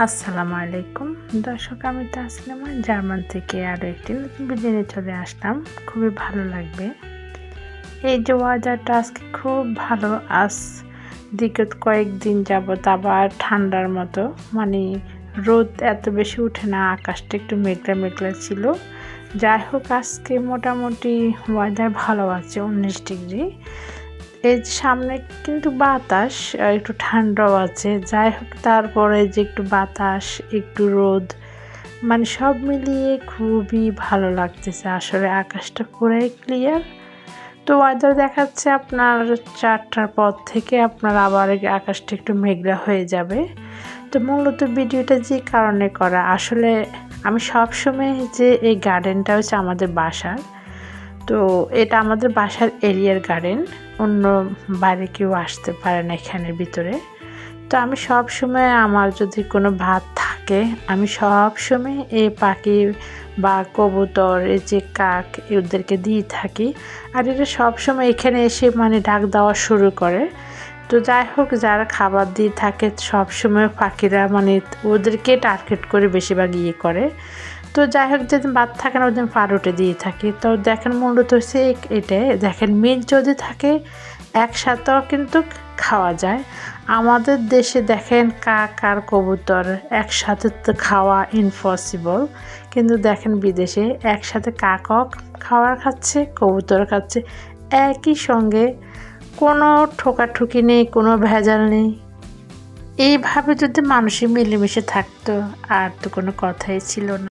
আসসালামু আলাইকুম দর্শক, আমি তাসলিমা জার্মান থেকে আরও একটি নতুন ভিডিও নিয়ে চলে আসলাম। খুবই ভালো লাগবে। এই যে ওয়েদারটা আজকে খুব ভালো। আজ বিগত কয়েকদিন যাবত আবার ঠান্ডার মতো, মানে রোদ এত বেশি উঠে না, আকাশটা একটু মেঘলা মেঘলা ছিল। যাই হোক, আজকে মোটামুটি ওয়েদার ভালো আছে, 19 ডিগ্রি। এই সামনে কিন্তু বাতাস, একটু ঠান্ডাও আছে। যাই হোক, তারপরে যে একটু বাতাস, একটু রোদ, মানে সব মিলিয়ে খুবই ভালো লাগতেছে। আসলে আকাশটা পুরাই ক্লিয়ার। তো ওয়েদার দেখাচ্ছে আপনার 4টার পর থেকে আপনার আবার আকাশটা একটু মেঘলা হয়ে যাবে। তো মূলত ভিডিওটা যে কারণে করা, আসলে আমি সবসময় যে এই গার্ডেনটা হচ্ছে আমাদের বাসার, তো এটা আমাদের বাসার এরিয়ার গার্ডেন, অন্য বাইরে কেউ আসতে পারে না এখানের ভিতরে। তো আমি সব সময়, আমার যদি কোনো ভাত থাকে, আমি সব সময় এই পাখি বা কবুতর, এই যে কাক, ওদেরকে দিয়ে থাকি। আর এটা সব সময় এখানে এসে মানে ডাক দেওয়া শুরু করে। তো যাই হোক, যারা খাবার দিয়ে থাকে সব সময় পাখিরা মানে ওদেরকে টার্গেট করে বেশিরভাগ ইয়ে করে। তো যাই হোক, যেদিন ভাত থাকে না ওদিন পাউরুটি দিয়ে থাকি। তো দেখেন মূলত হচ্ছে এটাই, দেখেন মিল যদি থাকে একসাথেও কিন্তু খাওয়া যায়। আমাদের দেশে দেখেন কাক আর কবুতর একসাথে তো খাওয়া ইম্পসিবল, কিন্তু দেখেন বিদেশে একসাথে কাকও খাবার খাচ্ছে, কবুতর খাচ্ছে একই সঙ্গে, কোনো ঠোকাঠুকি নেই, কোনো ভেজাল নেই। এইভাবে যদি মানুষই মিলেমিশে থাকতো আর তো কোনো কথাই ছিল না।